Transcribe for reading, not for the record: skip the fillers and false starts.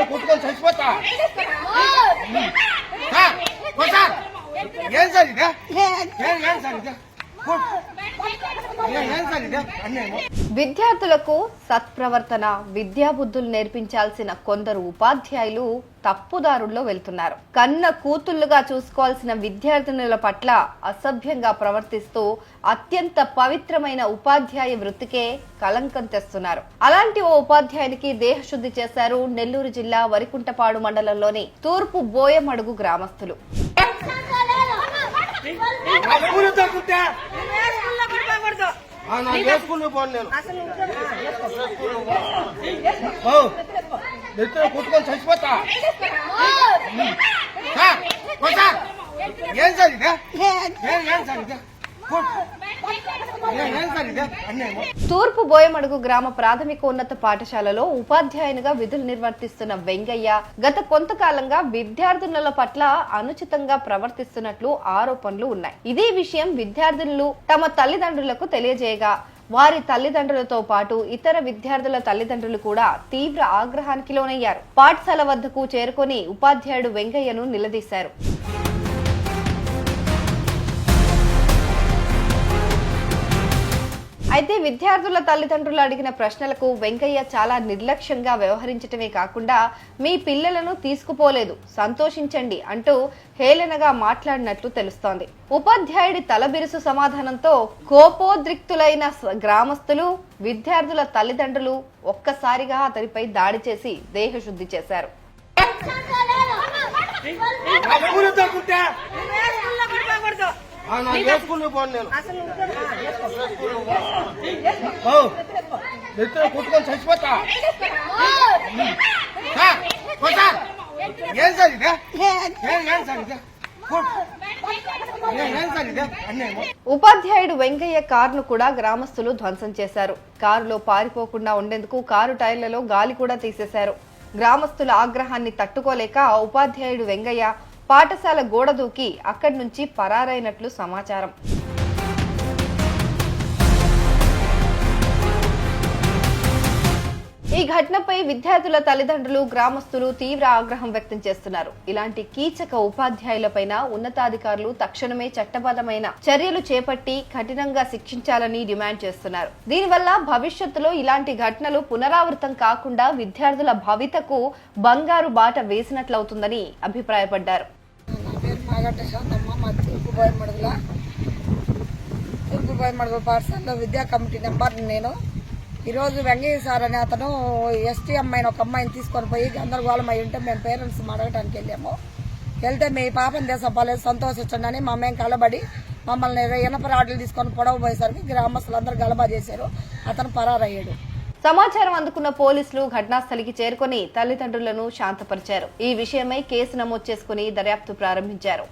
కుట్టుకొని చచ్చిపోతా ఏం సార్ ఇదే ఏం సార్ ఇదే విద్యార్థులకు సత్ప్రవర్తన విద్యాబుద్ధులు నేర్పించాల్సిన కొందరు ఉపాధ్యాయులు తప్పుదారుల్లో వెళ్తున్నారు. కన్న కూతుళ్లుగా చూసుకోవాల్సిన విద్యార్థినుల పట్ల అసభ్యంగా ప్రవర్తిస్తూ అత్యంత పవిత్రమైన ఉపాధ్యాయ వృత్తికే కలంకం తెస్తున్నారు. అలాంటి ఓ ఉపాధ్యాయునికి దేహశుద్ధి చేశారు నెల్లూరు జిల్లా వరికుంటపాడు మండలంలోని తూర్పు బోయమడుగు గ్రామస్తులు. కుట్టుకొని చచ్చిపోతా ఏం సార్ ఇదే ఏం సార్ ఇదే తూర్పు బోయమడుగు గ్రామ ప్రాథమికోన్నత పాఠశాలలో ఉపాధ్యాయునిగా విధులు నిర్వర్తిస్తున్న వెంగయ్య గత కొంతకాలంగా విద్యార్థినుల పట్ల అనుచితంగా ప్రవర్తిస్తున్నట్లు ఆరోపణలు ఉన్నాయి. ఇదే విషయం విద్యార్థినులు తమ తల్లిదండ్రులకు తెలియజేయగా వారి తల్లిదండ్రులతో పాటు ఇతర విద్యార్థుల తల్లిదండ్రులు కూడా తీవ్ర ఆగ్రహానికి లోనయ్యారు. పాఠశాల వద్దకు చేరుకొని ఉపాధ్యాయుడు వెంగయ్యను నిలదీశారు. అయితే విద్యార్థుల తల్లిదండ్రులు అడిగిన ప్రశ్నలకు వెంకయ్య చాలా నిర్లక్ష్యంగా వ్యవహరించటమే కాకుండా మీ పిల్లలను తీసుకుపోలేదు, సంతోషించండి అంటూ హేళనగా మాట్లాడినట్లు తెలుస్తోంది. ఉపాధ్యాయుడి తలబిరుసు సమాధానంతో కోపోద్రిక్తులైన గ్రామస్తులు విద్యార్థుల తల్లిదండ్రులు ఒక్కసారిగా అతనిపై దాడి చేసి దేహశుద్ధి చేశారు. కుట్టుకొని చచ్చిపోతా ఏం సార్ ఇదే ఏం సార్ ఇదే ఉపాధ్యాయుడు వెంకయ్య కారును కూడా గ్రామస్తులు ధ్వంసం చేశారు. కారులో పారిపోకుండా ఉండేందుకు కారు టైర్లలో గాలి కూడా తీసేశారు. గ్రామస్తుల ఆగ్రహాన్ని తట్టుకోలేక ఉపాధ్యాయుడు వెంగయ్య పాఠశాల గోడ దూకి అక్కడి నుంచి పరారైనట్లు సమాచారం. ఈ ఘటనపై విద్యార్థుల తల్లిదండ్రులు గ్రామస్తులు తీవ్ర ఆగ్రహం వ్యక్తం చేస్తున్నారు. ఇలాంటి కీచక ఉపాధ్యాయులపైన ఉన్నతాధికారులు తక్షణమే చట్టబద్ధమైన చర్యలు చేపట్టి కఠినంగా శిక్షించాలని డిమాండ్ చేస్తున్నారు. దీనివల్ల భవిష్యత్తులో ఇలాంటి ఘటనలు పునరావృతం కాకుండా విద్యార్థుల భవితకు బంగారు బాట వేసినట్లవుతుందని అభిప్రాయపడ్డారు. తూర్పు బోయమడుగు పాఠశాలలో విద్యా కమిటీ నెంబర్ నేను. ఈరోజు వెంగయ్య సార్ అనే అతను ఎస్టీ అమ్మాయిని ఒక అమ్మాయిని తీసుకొని పోయి గందరగోళం అయి ఉంటే మేము పేరెంట్స్ అడగటానికి వెళ్ళాము. వెళ్తే మీ పాపని దేశపాలేదు సంతోషించండి అని మేము కలబడి మమ్మల్ని ఇనప రాడ్లు తీసుకొని పొడవబోయేసరికి గ్రామస్తులందరూ గలబా చేశారు. అతను పరారయ్యాడు. సమాచారం అందుకున్న పోలీసులు ఘటనాస్థలికి చేరుకుని తల్లిదండ్రులను శాంతపరిచారు. ఈ విషయమై కేసు నమోదు చేసుకుని దర్యాప్తు ప్రారంభించారు.